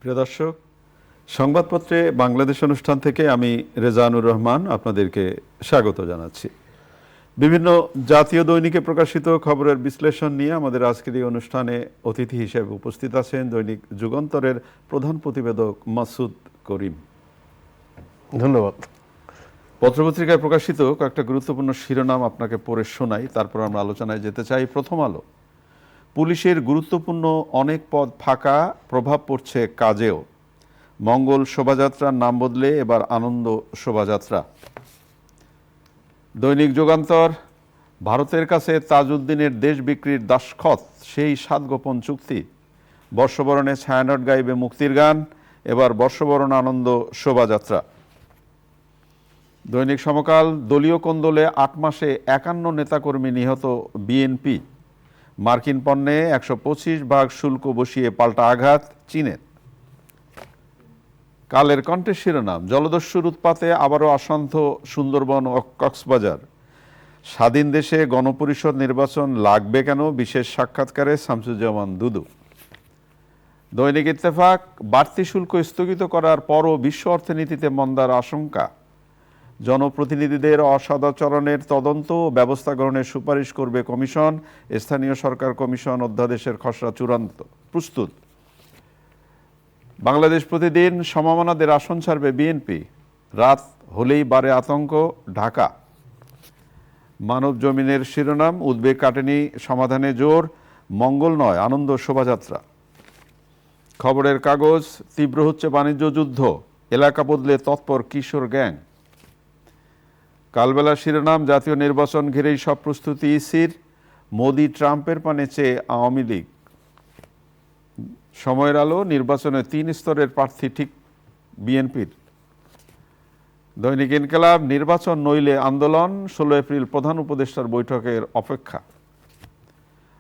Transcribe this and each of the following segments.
প্রিয় দর্শক, সংবাদপত্রে বাংলাদেশ অনুষ্ঠান থেকে আমি রেজানুর রহমান আপনাদেরকে স্বাগত জানাচ্ছি। বিভিন্ন জাতীয় দৈনিকে প্রকাশিত খবরের বিশ্লেষণ নিয়ে আমাদের আজকের এই অনুষ্ঠানে অতিথি হিসেবে উপস্থিত আছেন দৈনিক যুগান্তরের প্রধান প্রতিবেদক মাসুদ করিম। ধন্যবাদ। পত্রপত্রিকায় প্রকাশিত কয়েকটা গুরুত্বপূর্ণ শিরোনাম আপনাকে পড়ে শোনাই, তারপর আমরা আলোচনায় যেতে চাই। প্রথম আলো, পুলিশের গুরুত্বপূর্ণ অনেক পদ ফাঁকা, প্রভাব পড়ছে কাজেও। মঙ্গল শোভাযাত্রার নাম বদলে এবার আনন্দ শোভাযাত্রা। দৈনিক যুগান্তর, ভারতের কাছে তাজউদ্দিনের দেশ বিক্রির দাসখত, সেই 7 গোপন চুক্তি। বর্ষবরণে ছায়ানট গাইবে মুক্তির গান, এবার বর্ষবরণ আনন্দ শোভাযাত্রা। দৈনিক সমকাল, দলীয় কোন্দলে 8 মাসে 51 নেতাকর্মী নিহত বিএনপি। মার্কিন পণ্যে 125% শুল্ক বসিয়ে পাল্টা আঘাত চীনের। কালের কণ্ঠের শিরোনাম, জলদস্যুর উৎপাতে আবারও অশান্ত সুন্দরবন ও কক্সবাজার। স্বাধীন দেশে গণপরিষদ নির্বাচন লাগবে কেন, বিশেষ সাক্ষাৎকারে শামসুজ্জামান দুদু। দৈনিক ইত্তেফাক, বাড়তি শুল্ক স্থগিত করার পরও বিশ্ব অর্থনীতিতে মন্দার আশঙ্কা। জনপ্রতিনিধিদের অসদাচরণের তদন্ত ও ব্যবস্থা গ্রহণের সুপারিশ করবে কমিশন। স্থানীয় সরকার কমিশন অধ্যাদেশের খসড়া চূড়ান্ত প্রস্তুত। বাংলাদেশ প্রতিদিন, সমমনাদের আসন ছাড়বে বিএনপি, রাত হলেই বাড়ে আতঙ্ক ঢাকা। মানব জমিনের শিরোনাম, উদ্বেগ কাটেনি, সমাধানে জোর, মঙ্গল নয় আনন্দ শোভাযাত্রা। খবরের কাগজ, তীব্র হচ্ছে বাণিজ্য যুদ্ধ, এলাকা বদলে তৎপর কিশোর গ্যাং। কালবেলা শিরোনাম, জাতীয় নির্বাচন ঘিরেই সব প্রস্তুতি ইসির, মোদি ট্রাম্পের পানে চেয়ে আওয়ামী লীগ। সময়ের আলো, নির্বাচনে 3 স্তরের প্রার্থী ঠিক বিএনপির। দৈনিক ইনকিলাব, নির্বাচন নইলে আন্দোলন, 16 এপ্রিল প্রধান উপদেষ্টার বৈঠকের অপেক্ষা।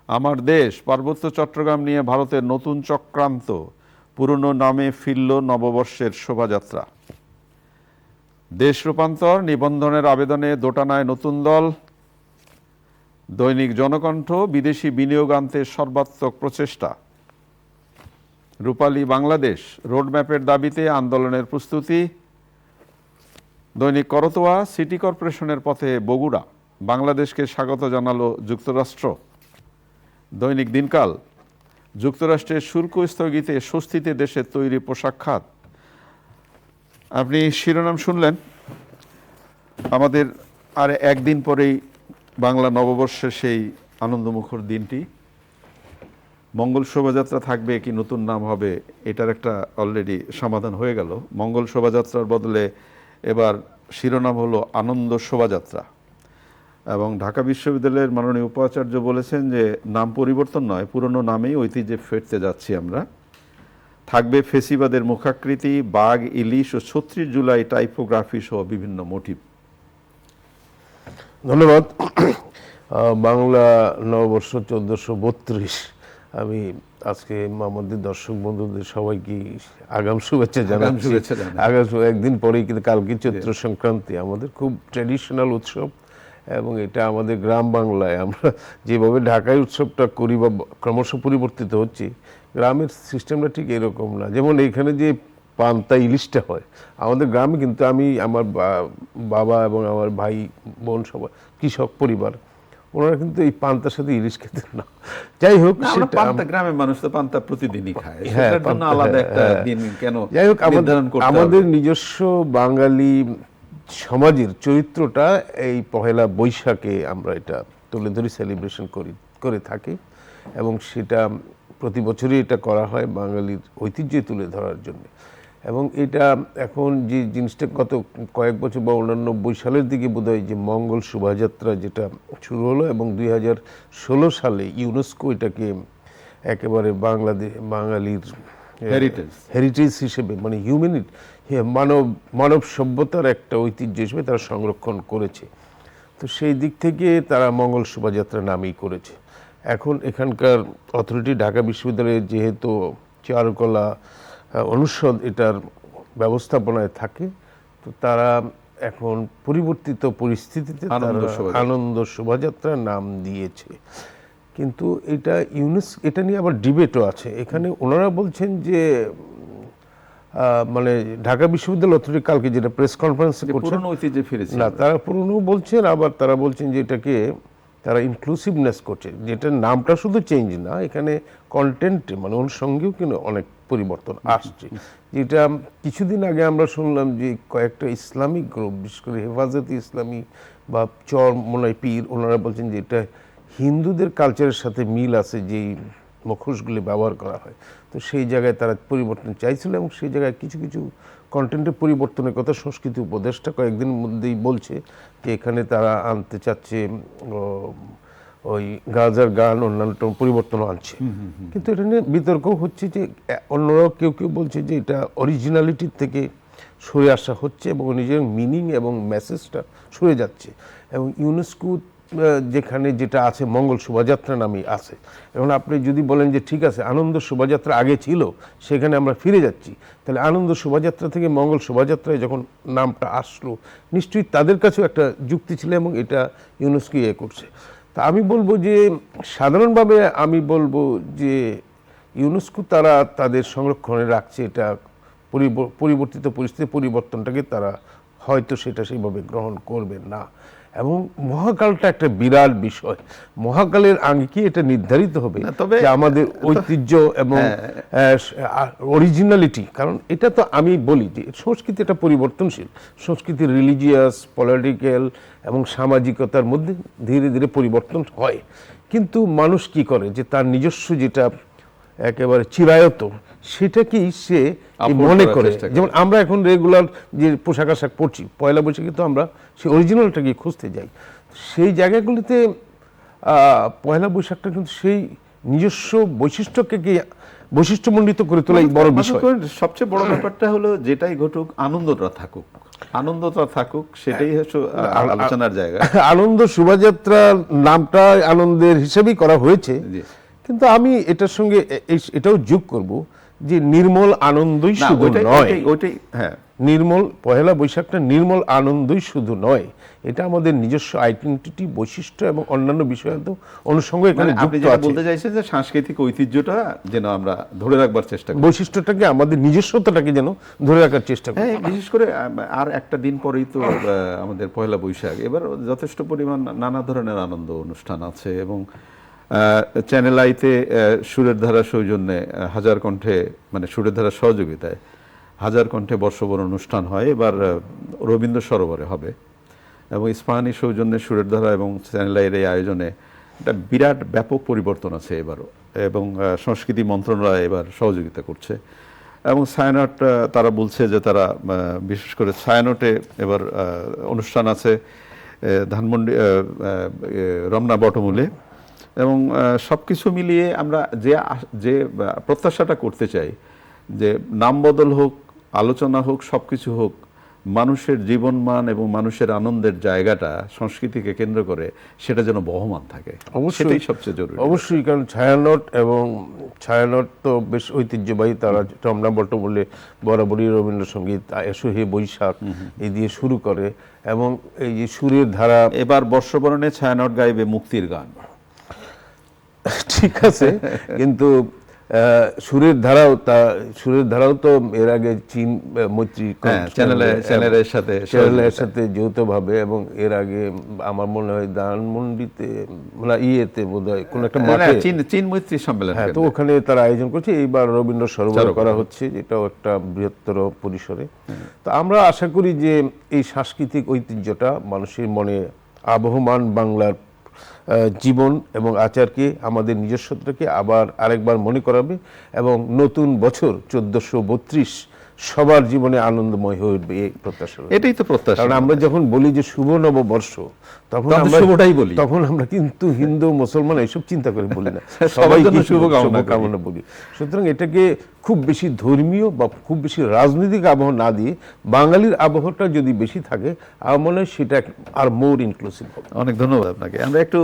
আমার দেশ, পার্বত্য চট্টগ্রাম নিয়ে ভারতের নতুন চক্রান্ত, পুরনো নামে ফিরল নববর্ষের শোভাযাত্রা। দেশ রূপান্তর, নিবন্ধনের আবেদনে দোটানায় নতুন দল। দৈনিক জনকণ্ঠ, বিদেশি বিনিয়োগ আনতে সর্বাত্মক প্রচেষ্টা। রূপালী বাংলাদেশ, রোডম্যাপের দাবিতে আন্দোলনের প্রস্তুতি। দৈনিক করতোয়া, সিটি কর্পোরেশনের পথে বগুড়া, বাংলাদেশকে স্বাগত জানালো যুক্তরাষ্ট্র। দৈনিক দিনকাল, যুক্তরাষ্ট্রের শুল্ক স্থগিতে স্বস্তিতে দেশের তৈরি পোশাক খাত। আপনি শিরোনাম শুনলেন। আমাদের আর একদিন পরেই বাংলা নববর্ষের সেই আনন্দমুখর দিনটি। মঙ্গল শোভাযাত্রা থাকবে কি নতুন নাম হবে, এটার একটা অলরেডি সমাধান হয়ে গেল। মঙ্গল শোভাযাত্রার বদলে এবার শিরোনাম হলো আনন্দ শোভাযাত্রা। এবং ঢাকা বিশ্ববিদ্যালয়ের মাননীয় উপাচার্য বলেছেন যে নাম পরিবর্তন নয়, পুরনো নামেই ঐতিহ্যে ফিরতে যাচ্ছি আমরা। থাকবে ফেসিবাদের মুখাকৃতি, বাঘ, ইলিশ ও 36 জুলাই টাইপোগ্রাফি সহ বিভিন্ন মোটিভ। ধন্যবাদ। বাংলা নববর্ষ 1432। আমি আজকে আমাদের দর্শক বন্ধুদের সবাইকে আগাম শুভেচ্ছা জানাচ্ছি। আগাম একদিন পরেই কিন্তু কালকে চৈত্র সংক্রান্তি, আমাদের খুব ট্র্যাডিশনাল উৎসব এবং এটা আমাদের গ্রাম বাংলায় আমরা যেভাবে ঢাকায় উৎসবটা করি বা ক্রমশ পরিবর্তিত হচ্ছে, গ্রামের সিস্টেমটা ঠিক এরকম না। যেমন এইখানে যে পান্তা ইলিশটা হয় আমাদের গ্রামে, কিন্তু আমি আমার বাবা এবং আমার ভাই বোন সবাই কৃষক পরিবার, ওনারা কিন্তু এই পান্তার সাথে ইলিশ খেতেন না। যাই হোক, পান্তা গ্রামের মানুষ তো পান্তা প্রতিদিনই খায়, সেটার জন্য আলাদা একটা দিন কেন? যাই হোক, আমাদের নিজস্ব বাঙালি সমাজের চরিত্রটা এই পহেলা বৈশাখে আমরা এটা তুলে ধরি, সেলিব্রেশন করে থাকি এবং সেটা প্রতি বছরই এটা করা হয় বাঙালির ঐতিহ্য তুলে ধরার জন্য। এবং এটা এখন যে জিনিসটা গত কয়েক বছর বা 89 সালের দিকে বোধহয় যে মঙ্গল শোভাযাত্রা যেটা শুরু হলো এবং 2016 সালে ইউনেস্কো এটাকে একেবারে বাঙালির হেরিটেজ হিসেবে, মানে হিউম্যানিটি, মানব সভ্যতার একটা ঐতিহ্য হিসেবে তারা সংরক্ষণ করেছে। তো সেই দিক থেকে তারা মঙ্গল শোভাযাত্রা নামই করেছে। এখন এখানকার অথরিটি ঢাকা বিশ্ববিদ্যালয়ের যেহেতু চারুকলা অনুষদ এটার ব্যবস্থাপনায় থাকে, তো তারা এখন পরিবর্তিত পরিস্থিতিতে আনন্দ শোভাযাত্রা নাম দিয়েছে। কিন্তু এটা নিয়ে আবার ডিবেটও আছে। এখানে ওনারা বলছেন যে মানে ঢাকা বিশ্ববিদ্যালয় অথরিটি কালকে যেটা প্রেস কনফারেন্স করছে, পুরনো ঐতিহ্যে ফিরেছে। না তারা পুরনো বলছেন, আবার তারা বলছেন যে এটাকে তারা ইনক্লুসিভনেস করছে, যেটা নামটা শুধু চেঞ্জ না, এখানে কন্টেন্ট মানে অনুষঙ্গেও কিন্তু অনেক পরিবর্তন আসছে। যেটা কিছুদিন আগে আমরা শুনলাম যে কয়েকটা ইসলামিক গ্রুপ, বিশেষ করে হেফাজতে ইসলামী বা চরমোনাই পীর, ওনারা বলছেন যে এটা হিন্দুদের কালচারের সাথে মিল আছে, যেই মুখোশগুলি ব্যবহার করা হয়, তো সেই জায়গায় তারা পরিবর্তন চাইছিল এবং সেই জায়গায় কিছু কিছু কন্টেন্টের পরিবর্তনের কথা সংস্কৃতি উপদেষ্টা কয়েকদিনের মধ্যেই বলছে যে এখানে তারা আনতে চাচ্ছে ওই গাজার গান, অন্যান্য পরিবর্তন আনছে। কিন্তু এটা নিয়ে বিতর্ক হচ্ছে যে অন্যরাও কেউ কেউ বলছে যে এটা অরিজিনালিটির থেকে সরে আসা হচ্ছে এবং নিজের মিনিং এবং মেসেজটা সরে যাচ্ছে। এবং ইউনেস্কো যেখানে যেটা আছে মঙ্গল শোভাযাত্রা নামে আছে, এখন আপনি যদি বলেন যে ঠিক আছে আনন্দ শোভাযাত্রা আগে ছিল সেখানে আমরা ফিরে যাচ্ছি, তাহলে আনন্দ শোভাযাত্রা থেকে মঙ্গল শোভাযাত্রায় যখন নামটা আসলো, নিশ্চয়ই তাদের কাছেও একটা যুক্তি ছিল এবং এটা ইউনেস্কো করছে। তা আমি বলবো যে সাধারণভাবে আমি বলবো যে ইউনেস্কো তারা তাদের সংরক্ষণে রাখছে, এটা পরিবর্তিত পরিস্থিতি পরিবর্তনটাকে তারা হয়তো সেটা সেইভাবে গ্রহণ করবে না। এবং মহাকালটা একটা বিরাট বিষয়, মহাকালের আঙ্গিকে এটা নির্ধারিত হবে যে আমাদের ঐতিহ্য এবং অরিজিনালিটি। কারণ এটা তো আমি বলি যে সংস্কৃতি এটা পরিবর্তনশীল, সংস্কৃতি রিলিজিয়াস, পলিটিক্যাল এবং সামাজিকতার মধ্যে ধীরে ধীরে পরিবর্তন হয়। কিন্তু মানুষ কি করে যে তার নিজস্ব যেটা একেবারে চিরায়ত সেটাকেই সে মনে করে। যেমন আমরা এখন রেগুলার যে পোশাক আশাক পরছি, পয়লা বৈশাখে তো আমরা সেই অরিজিনালটাকে খুঁজতে যাই। সেই জায়গাগুলিতে পয়লা বৈশাখটা কিন্তু সেই নিজস্ব বৈশিষ্ট্যকে বৈশিষ্ট্যমণ্ডিত করে তোলাই বড় বিষয়। সবচেয়ে বড় ব্যাপারটা হলো যেটাই ঘটুক আনন্দটা থাকুক, আনন্দটা থাকুক, সেটাই হচ্ছে আলোচনার জায়গা। আনন্দ শোভাযাত্রা নামটা আনন্দের হিসেবেই করা হয়েছে, কিন্তু আমি এটার সঙ্গে এটাও যোগ করব যে নির্মল আনন্দই শুধু নয়, হ্যাঁ নির্মল পয়লা বৈশাখটা নির্মল আনন্দই শুধু নয়, এটা আমাদের নিজস্ব আইডেন্টিটি, বৈশিষ্ট্য এবং অন্যান্য বিষয় তো অনুষঙ্গ এখানে আপনি যেটা বলতে চাইছেন যে সাংস্কৃতিক ঐতিহ্যটা যেন আমরা ধরে রাখবার চেষ্টা করি, বৈশিষ্ট্যটাকে আমাদের নিজস্বতাটাকে যেন ধরে রাখার চেষ্টা করি। হ্যাঁ, বিশেষ করে আর একটা দিন পরেই তো আমাদের পয়লা বৈশাখ, এবার যথেষ্ট পরিমাণ নানা ধরনের আনন্দ অনুষ্ঠান আছে এবং চ্যানেল আইতে সুরের ধারা সৌজন্যে হাজার কণ্ঠে, মানে সুরের ধারার সহযোগিতায় হাজার কণ্ঠে বর্ষবরণ অনুষ্ঠান হয়, এবার রবীন্দ্র সরোবরে হবে এবং ইস্পাহানি সৌজন্যে সুরের ধারা এবং চ্যানেল আইয়ের এই আয়োজনে একটা বিরাট ব্যাপক পরিবর্তন আছে এবারও, এবং সংস্কৃতি মন্ত্রণালয় এবার সহযোগিতা করছে। এবং ছায়ানট তারা বলছে যে তারা বিশেষ করে ছায়ানটে এবার অনুষ্ঠান আছে ধানমন্ডি, রমনা বটমূলে, এবং সব কিছু মিলিয়ে আমরা যে প্রত্যাশাটা করতে চাই যে নাম বদল হোক, আলোচনা হোক, সব কিছু হোক, মানুষের জীবনমান এবং মানুষের আনন্দের জায়গাটা সংস্কৃতিকে কেন্দ্র করে সেটা যেন বহমান থাকে, সেটাই সবচেয়ে জরুরি। অবশ্যই, কারণ ছায়ানট তো বেশ ঐতিহ্যবাহী, তারা রমনা বটমূলে বরাবরই রবীন্দ্রসঙ্গীত, এসো হে বৈশাখ এই দিয়ে শুরু করে, এবং এই যে সুরের ধারা, এবার বর্ষবরণে ছায়ানট গাইবে মুক্তির গান। ঠিক আছে, কিন্তু সুরের ধারাও তো এর আগে চীন মৈত্রী চ্যানেলের সাথে যৌথভাবে, এবং এর আগে আমার মনে হয় ধানমন্ডিতে ইয়েতে বোধহয় কোন একটা মাঠে চীন মৈত্রী সম্মেলন, হ্যাঁ, তো ওখানে তারা আয়োজন করছে। এইবার রবীন্দ্র সরোবর করা হচ্ছে, এটাও একটা বৃহত্তর পরিসরে। তো আমরা আশা করি যে এই সাংস্কৃতিক ঐতিহ্যটা মানুষের মনে আবহমান বাংলার জীবন এবং আচারকে, আমাদের নিজস্বতাকে আবার আরেকবার মনে করাবে, এবং নতুন বছর 1432 সবার জীবনে আনন্দময় হয়ে উঠবে, এই প্রত্যাশা। এটাই তো প্রত্যাশা। কারণ আমরা যখন বলি যে শুভ নববর্ষ, তখন আমরা কিন্তু হিন্দু মুসলমান এইসব চিন্তা করে বলি না, সবাই শুভকামনা বলি। সুতরাং এটাকে খুব বেশি ধর্মীয় বা খুব বেশি রাজনৈতিক আবহ না দিয়ে বাঙালির আবহটা যদি বেশি থাকে, আমার মনে হয় সেটা আর মোর ইনক্লুসিভ হবে। অনেক ধন্যবাদ আপনাকে। আমরা একটু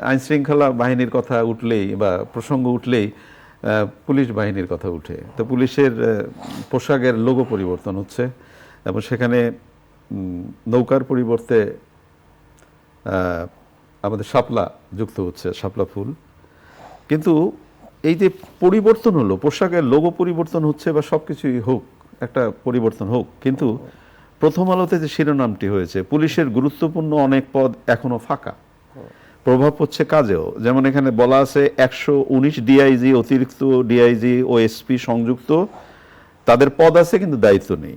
আইন শৃঙ্খলা বাহিনীর কথা উঠলেই বা প্রসঙ্গ উঠলেই পুলিশ বাহিনীর কথা উঠে। তো পুলিশের পোশাকের লোগো পরিবর্তন হচ্ছে এবং সেখানে নৌকার পরিবর্তে আমাদের শাপলা যুক্ত হচ্ছে, শাপলা ফুল। কিন্তু এই যে পরিবর্তন হলো, পোশাকের লোগো পরিবর্তন হচ্ছে বা সবকিছুই হোক, একটা পরিবর্তন হোক, কিন্তু প্রথম আলোতে যে শিরোনামটি হয়েছে, পুলিশের গুরুত্বপূর্ণ অনেক পদ এখনো ফাঁকা, প্রভাব পড়ছে কাজেও। যেমন এখানে বলা আছে 119 ডিআইজি, অতিরিক্ত ডিআইজি ও এসপি সংযুক্ত, তাদের পদ আছে কিন্তু দায়িত্ব নেই।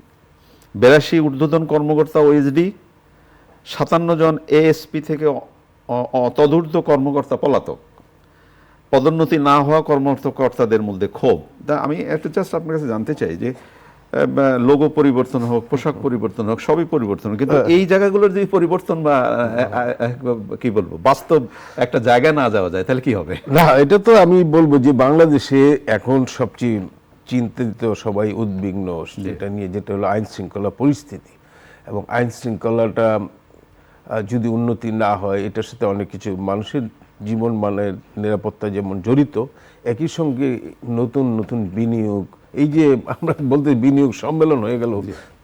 82 ঊর্ধ্বতন কর্মকর্তা ওএসডি, 57 জন এএসপি থেকে তদূর্ধ্ব কর্মকর্তা পলাতক, পদোন্নতি না হওয়া কর্মকর্তাদের মধ্যে ক্ষোভ। তা আমি একটা জাস্ট আপনার কাছে জানতে চাই যে লোগো পরিবর্তন হোক, পোশাক পরিবর্তন হোক, সবই পরিবর্তন হোক, কিন্তু এই জায়গাগুলোর যদি পরিবর্তন বা কি বলবো বাস্তব একটা জায়গা না যাওয়া যায় তাহলে কি হবে? না, এটা তো আমি বলবো যে বাংলাদেশে এখন সবচেয়ে চিন্তিত, সবাই উদ্বিগ্ন যেটা নিয়ে, যেটা হলো আইন শৃঙ্খলা পরিস্থিতি। এবং আইন শৃঙ্খলাটা যদি উন্নতি না হয়, এটার সাথে অনেক কিছু মানুষের জীবন মানের নিরাপত্তা যেমন জড়িত, একই সঙ্গে নতুন নতুন বিনিয়োগ, এই যে আমরা বলতে বিনিয়োগ সম্মেলন হয়ে গেল,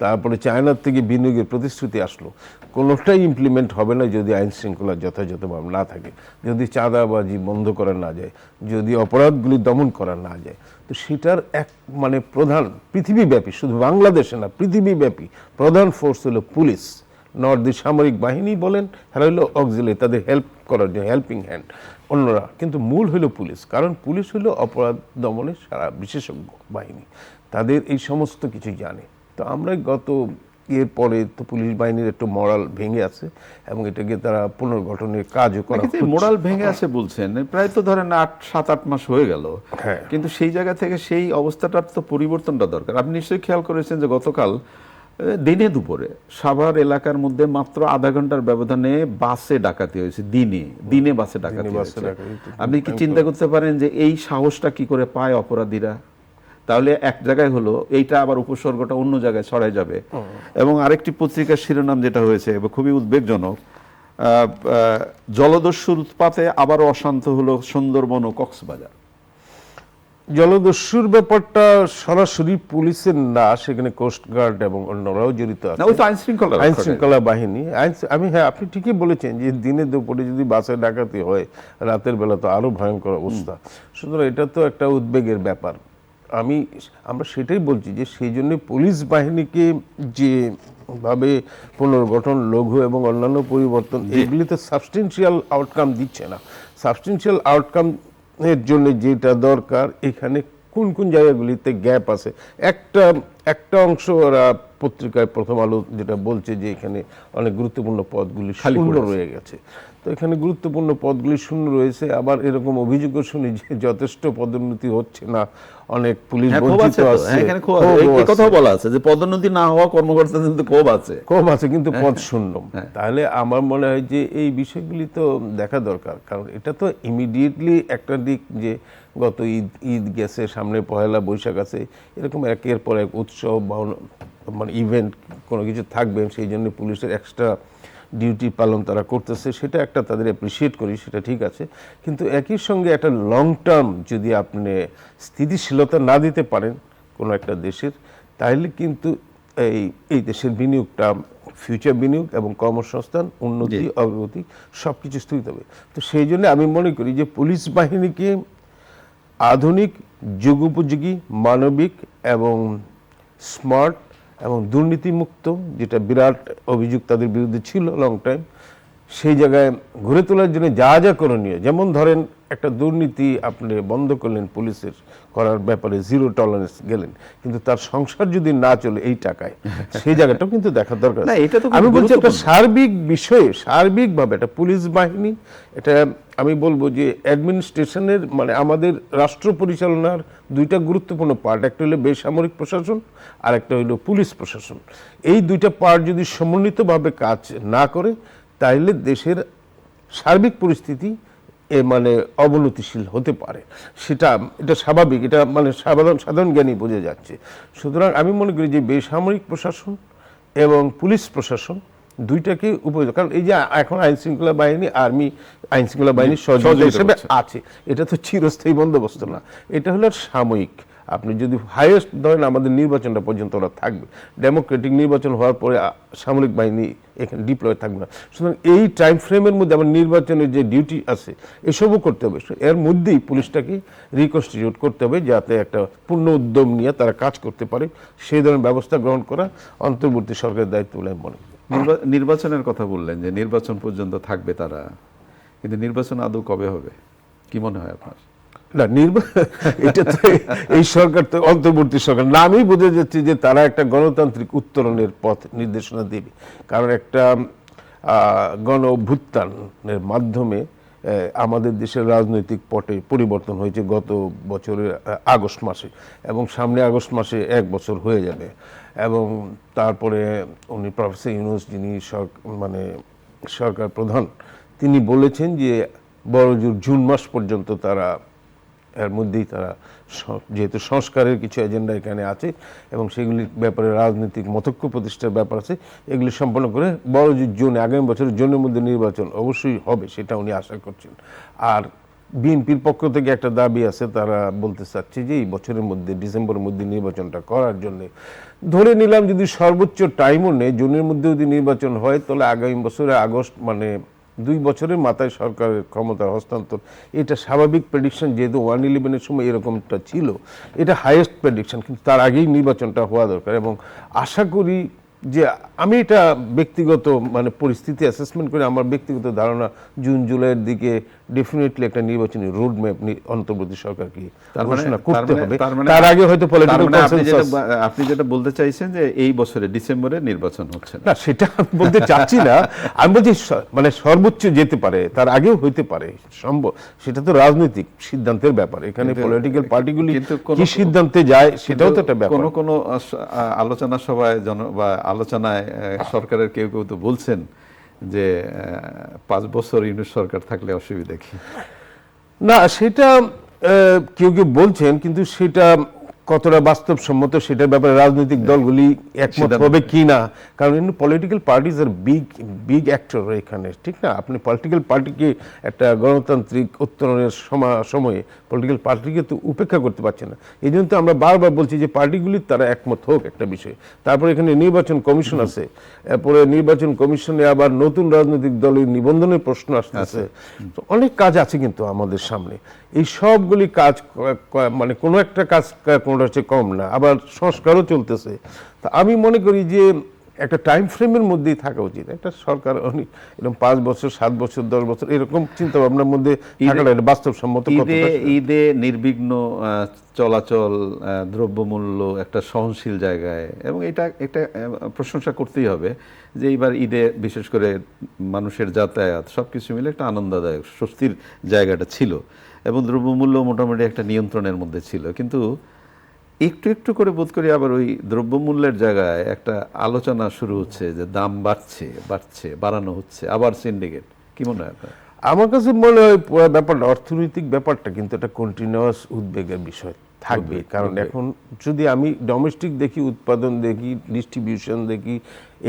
তারপরে চায়নার থেকে বিনিয়োগের প্রতিশ্রুতি আসলো, কোনোটাই ইমপ্লিমেন্ট হবে না যদি আইন শৃঙ্খলা যথাযথভাবে না থাকে, যদি চাঁদাবাজি বন্ধ করা না যায়, যদি অপরাধগুলি দমন করা না যায়। তো সেটার এক মানে প্রধান পৃথিবীব্যাপী, শুধু বাংলাদেশে না পৃথিবীব্যাপী প্রধান ফোর্স হলো পুলিশ। নর্থ সামরিক বাহিনী বলেন, এরা হলো অক্সিলারি, তাদের হেল্প করার জন্য হেল্পিং হ্যান্ড অন্যরা, কিন্তু মূল হলো পুলিশ। কারণ পুলিশ হলো অপরাধ দমনের সারা বিশেষজ্ঞ বাহিনী, তাদের এই সমস্ত কিছু জানে। তো আমরা গত এরপরে তো পুলিশ বাহিনীর একটু মরাল ভেঙে আছে এবং এটাকে তারা পুনর্গঠনের কাজও করা। মোরাল ভেঙে আছে বলছেন, প্রায় তো ধরেন 7-8 মাস হয়ে গেল, কিন্তু সেই জায়গা থেকে সেই অবস্থাটার তো পরিবর্তনটা দরকার। আপনি নিশ্চয়ই খেয়াল করেছেন যে গতকাল দিনে দুপুরে সাভার এলাকার মধ্যে মাত্র আধা ঘন্টার ব্যবধানে বাসে ডাকাতি হয়েছে। দিনে বাসে ডাকাতি হয়েছে। আপনি কি চিন্তা করতে পারেন যে এই সাহসটা কি করে পায় অপরাধীরা? তাহলে এক জায়গায় হলো, এইটা আবার উপসর্গটা অন্য জায়গায় ছড়াই যাবে। এবং আরেকটি পত্রিকার শিরোনাম যেটা হয়েছে খুবই উদ্বেগজনক, জলদস্যুর উৎপাতে আবারও অশান্ত হলো সুন্দরবন ও কক্সবাজার। জলদস্যুর ব্যাপারটা সরাসরি পুলিশের না, সেখানে কোস্টগার্ড এবং অন্যরাও জড়িত আছে, আইন শৃঙ্খলা বাহিনী। হ্যাঁ, আপনি ঠিকই বলেছেন যে দিনে দুপুরে যদি বাসে ডাকাতি হয়, রাতের বেলা তো আরো ভয়ঙ্কর অবস্থা। সুতরাং এটা তো একটা উদ্বেগের ব্যাপার। আমরা সেটাই বলছি যে সেই জন্য পুলিশ বাহিনীকে যে ভাবে পুনর্গঠন, লঘু এবং অন্যান্য পরিবর্তন, এগুলি তো সাবস্টেন্সিয়াল আউটকাম দিচ্ছে না। সাবস্টেন্সিয়াল আউটকাম এর জন্য যেটা দরকার, এখানে কোন কোন জায়গাগুলিতে গ্যাপ আছে। একটা অংশ ওরা পত্রিকায় প্রথম আলো যেটা বলছে যে এখানে অনেক গুরুত্বপূর্ণ পদগুলি শূন্য রয়ে গেছে। তো এখানে গুরুত্বপূর্ণ পদগুলি শূন্য রয়েছে। আবার এরকম অভিযোগও শুনি যে যথেষ্ট পদোন্নতি হচ্ছে না, অনেক পুলিশ বঞ্চিত আছে। কথা বলা আছে যে পদোন্নতি না হওয়া কর্মকর্তাদের কিন্তু কম আছে, কিন্তু পদ শূন্য। তাহলে আমার মনে হয় যে এই বিষয়গুলি তো দেখা দরকার। কারণ এটা তো ইমিডিয়েটলি একটা দিক যে গত ঈদ গেছে, সামনে পহেলা বৈশাখ আছে, এরকম একের পর এক উৎসব বা মানে ইভেন্ট কোনো কিছু থাকবে, সেই জন্য পুলিশের এক্সট্রা ডিউটি পালন তারা করতেছে, সেটা একটা তাদের অ্যাপ্রিসিয়েট করি, সেটা ঠিক আছে। কিন্তু একই সঙ্গে একটা লং টার্ম যদি আপনি স্থিতিশীলতা না দিতে পারেন কোনো একটা দেশের, তাহলে কিন্তু এই দেশের বিনিয়োগটা, ফিউচার বিনিয়োগ এবং কর্মসংস্থান, উন্নতি, অগ্রগতি সব কিছু স্থগিত হবে। তো সেই জন্য আমি মনে করি যে পুলিশ বাহিনীকে আধুনিক, যুগোপযোগী, মানবিক এবং স্মার্ট এবং দুর্নীতিমুক্ত, যেটা বিরাট অভিযোগ তাদের বিরুদ্ধে ছিল লং টাইম, সেই জায়গায় ঘুরে তোলার জন্য যা যা করণীয়, যেমন ধরেন একটা দুর্নীতি আপনি বন্ধ করলেন পুলিশের করার ব্যাপারে, জিরো টলারেন্স গেলেন, কিন্তু তার সংসার যদি না চলে এই টাকায়, সেই জায়গাটাও কিন্তু দেখা দরকার। আমি বলছি একটা সার্বিক বিষয়ে, সার্বিকভাবে একটা পুলিশ বাহিনী, এটা আমি বলবো যে অ্যাডমিনিস্ট্রেশনের মানে আমাদের রাষ্ট্র পরিচালনার দুইটা গুরুত্বপূর্ণ পার্ট, একটা হলো বেসামরিক প্রশাসন আর একটা হলো পুলিশ প্রশাসন। এই দুইটা পার্ট যদি সমন্বিতভাবে কাজ না করে, তাহলে দেশের সার্বিক পরিস্থিতি মানে অবনতিশীল হতে পারে। এটা স্বাভাবিক, এটা মানে সাধারণ জ্ঞানী বোঝা যাচ্ছে। সুতরাং আমি মনে করি যে বেসামরিক প্রশাসন এবং পুলিশ প্রশাসন দুইটাকে উপযোগ, কারণ এই যে এখন আইন শৃঙ্খলা বাহিনী, আর্মি আইন শৃঙ্খলা বাহিনীর সহযোগিতা হিসেবে আছে, এটা তো চিরস্থায়ী বন্দোবস্ত না, এটা হলো সাময়িক। আপনি যদি হাইয়েস্ট ধরেন আমাদের নির্বাচনটা পর্যন্ত ওরা থাকবে, ডেমোক্রেটিক নির্বাচন হওয়ার পরে সামরিক বাহিনী এখানে ডিপ্লয় থাকবে না। সুতরাং এই টাইম ফ্রেমের মধ্যে আমার নির্বাচনের যে ডিউটি আছে এসবও করতে হবে, এর মধ্যেই পুলিশটাকে রিকনস্টিটিউট করতে হবে যাতে একটা পূর্ণ উদ্যম নিয়ে তারা কাজ করতে পারে, সেই ধরনের ব্যবস্থা গ্রহণ করা অন্তর্বর্তী সরকারের দায়িত্ব বলে আমি মনে করি। নির্বাচনের কথা বললেন যে নির্বাচন পর্যন্ত থাকবে তারা, কিন্তু নির্বাচন আদৌ কবে হবে কি মনে হয় আপনার? না, এটা তো এই সরকার তো অন্তর্বর্তী সরকার, নামই বোঝা যাচ্ছে যে তারা একটা গণতান্ত্রিক উত্তরণের পথ নির্দেশনা দেবে। কারণ একটা গণ অভ্যুত্থানের মাধ্যমে আমাদের দেশের রাজনৈতিক পটে পরিবর্তন হয়েছে গত বছরের আগস্ট মাসে, এবং সামনে আগস্ট মাসে 1 বছর হয়ে যাবে। এবং তারপরে উনি প্রফেসর ইউনূস, যিনি সরকার প্রধান, তিনি বলেছেন যে বড়জোর জুন মাস পর্যন্ত তারা, এর মধ্যেই তারা যেহেতু সংস্কারের কিছু এজেন্ডা এখানে আছে এবং সেগুলির ব্যাপারে রাজনৈতিক মতৈক্য প্রতিষ্ঠার ব্যাপার আছে, এগুলি সম্পন্ন করে বড়জোর জুনে, আগামী বছরের জুনের মধ্যে নির্বাচন অবশ্যই হবে, সেটা উনি আশা করছেন। আর বিএনপির পক্ষ থেকে একটা দাবি আছে, তারা বলতে চাচ্ছে যে এই বছরের মধ্যে, ডিসেম্বরের মধ্যে নির্বাচনটা করার জন্য। ধরে নিলাম যদি সর্বোচ্চ টাইমও নেই, জুনের মধ্যে যদি নির্বাচন হয়, তাহলে আগামী বছরে আগস্ট, 2 বছরের মাথায় সরকারের ক্ষমতা হস্তান্তর, এটা স্বাভাবিক প্রেডিকশন। যেহেতু 1/11-এর সময় এরকমটা ছিল, এটা হাইয়েস্ট প্রেডিকশন, কিন্তু তার আগেই নির্বাচনটা হওয়া দরকার। এবং আশা করি যে, আমি এটা ব্যক্তিগত পরিস্থিতি অ্যাসেসমেন্ট করে আমার ব্যক্তিগত ধারণা, জুন জুলাইয়ের দিকে ডেফিনেটলি একটা নির্বাচনী রোড ম্যাপ অন্তর্বর্তী সরকারকে ঘোষণা করতে হবে। তার আগে হয়তো পলিটিক্যাল কনসেনসাস। আপনি যেটা বলতে চাইছেন যে এই বছরে ডিসেম্বরে নির্বাচন হচ্ছে না, সেটা বলতে চাচ্ছি না। আমি বলছি সর্বোচ্চ যেতে পারে, তার আগেও হইতে পারে, সম্ভব। সেটা তো রাজনৈতিক সিদ্ধান্তের ব্যাপার, এখানে পলিটিক্যাল পার্টিগুলি কি সিদ্ধান্তে যায় সেটাও তো একটা ব্যাপার। কোনো আলোচনা সভায় বা আলোচনায় সরকারের কেউ কেউ তো বলছেন যে 5 বছর ইউনূস সরকার থাকলে অসুবিধা কি? না, সেটা কেউ কেউ বলছেন, কিন্তু সেটা কতটা বাস্তবসম্মত সেটার ব্যাপারে রাজনৈতিক দলগুলি একমত হবে কি না। কারণ পলিটিক্যাল পার্টিজ আর বিগ অ্যাক্টর এখানে, ঠিক না? আপনি পলিটিক্যাল পার্টিকে একটা গণতান্ত্রিক উত্তরণের সময়ে পলিটিক্যাল পার্টিকে তো উপেক্ষা করতে পারছে না। এই জন্য তো আমরা বারবার বলছি যে পার্টিগুলির তারা একমত হোক একটা বিষয়ে। তারপরে এখানে নির্বাচন কমিশন আছে, এরপরে নির্বাচন কমিশনে আবার নতুন রাজনৈতিক দলের নিবন্ধনের প্রশ্ন আসতেছে, অনেক কাজ আছে কিন্তু আমাদের সামনে। এই সবগুলি কাজ, কোনো একটা কাজ কোনোটা হচ্ছে কম না, আবার সংস্কারও চলতেছে। তা আমি মনে করি যে একটা টাইম ফ্রেমের মধ্যেই থাকা উচিত। একটা সরকার এরকম 5 বছর, 7 বছর, 10 বছর এরকম চিন্তা ভাবনার মধ্যে থাকাটা বাস্তবসম্মত। ঈদে নির্বিঘ্ন চলাচল, দ্রব্যমূল্য একটা সহনশীল জায়গায়, এবং এটা প্রশংসা করতেই হবে যে এইবার ঈদে বিশেষ করে মানুষের যাতায়াত সবকিছু মিলে একটা আনন্দদায়ক স্বস্তির জায়গাটা ছিল, এবং দ্রব্যমূল্য মোটামুটি একটা নিয়ন্ত্রণের মধ্যে ছিল। কিন্তু একটু একটু করে বোধ করি আবার ওই দ্রব্যমূল্যের জায়গায় একটা আলোচনা শুরু হচ্ছে যে দাম বাড়ানো হচ্ছে, আবার সিন্ডিকেট। কি মনে হয় আপনার? আমার কাছে মনে হয় পুরো ব্যাপারটা, অর্থনৈতিক ব্যাপারটা কিন্তু একটা কন্টিনিউয়াস উদ্বেগের বিষয় থাকবে। কারণ এখন যদি আমি ডোমেস্টিক দেখি, উৎপাদন দেখি, ডিস্ট্রিবিউশন দেখি,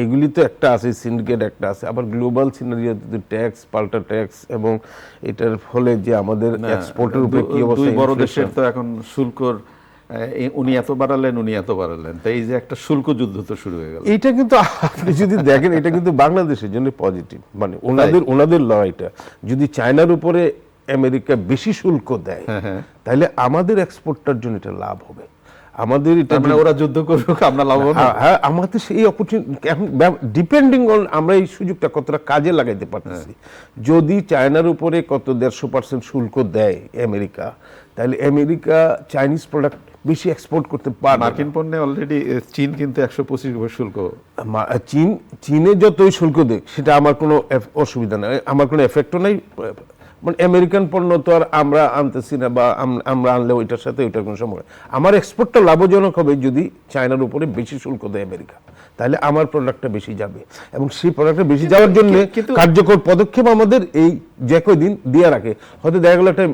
এগুলি তো একটা আছে, সিন্ডিকেট একটা আছে, আবার গ্লোবাল সিনারিওতে ট্যাক্স, পাল্টা ট্যাক্স, এবং এটার ফলে যে আমাদের এক্সপোর্টের উপরে কি অবস্থা। 2 বড় দেশের তো এখন শুল্কর, উনি এত বাড়ালেন, তাই এই যে একটা শুল্ক যুদ্ধ তো শুরু হয়ে গেল। এটা কিন্তু আপনি যদি দেখেন, এটা কিন্তু বাংলাদেশের জন্য পজিটিভ। ওনাদের লড়াইটা যদি চায়নার উপরে আমেরিকা বেশি শুল্ক দেয়, তাহলে আমাদের এক্সপোর্টটার জন্য এটা লাভ হবে। আমাদের এটা ওরা যুদ্ধ করুক, আমরা লাভ হবে। হ্যাঁ, আমাদের সেই অপরচুনিটি এখন ডিপেন্ডিং অন আমরা এই সুযোগটা কতটা কাজে লাগাইতে পারতেছি। যদি চায়নার উপরে কত 150% শুল্ক দেয় আমেরিকা, তাহলে আমেরিকা চাইনিজ প্রোডাক্ট বেশি এক্সপোর্ট করতে পারে। মার্কিন পণ্যে অলরেডি চীন কিন্তু 125% শুল্ক। চীনে যতই শুল্ক দেখ, সেটা আমার কোনো অসুবিধা নাই, আমার কোনো এফেক্টও নাই। আমেরিকান পণ্য তো আর আমরা আনতেছি না, বা আমরা আনলে ওইটার সাথে ওইটার কোনো সময়। আমার এক্সপোর্টটা লাভজনক হবে যদি চায়নার উপরে বেশি শুল্ক দেয় আমেরিকা, তাহলে আমার প্রোডাক্টটা বেশি যাবে। এবং সেই প্রোডাক্টটা বেশি যাওয়ার জন্য কার্যকর পদক্ষেপ আমাদের এই যে কয়দিন দিয়ে রাখে, হয়তো দেখা গেল একটা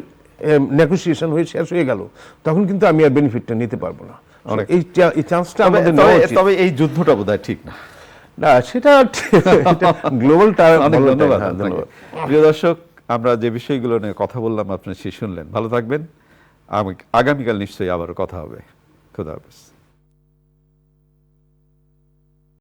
নেগোসিয়েশন হয়ে শেষ হয়ে গেল, তখন কিন্তু আমি আর বেনিফিটটা নিতে পারবো না। এই চান্সটা আমাদের নেওয়া উচিত। তবে এই যুদ্ধটা বোধহয় ঠিক না। না, সেটা গ্লোবাল টার্ম। ধন্যবাদ। প্রিয় দর্শক, আমরা যে বিষয়গুলো নিয়ে কথা বললাম আপনি শুনলেন। ভালো থাকবেন, আগামীকাল নিশ্চয়ই আবারও কথা হবে। খুদা হাফেজ।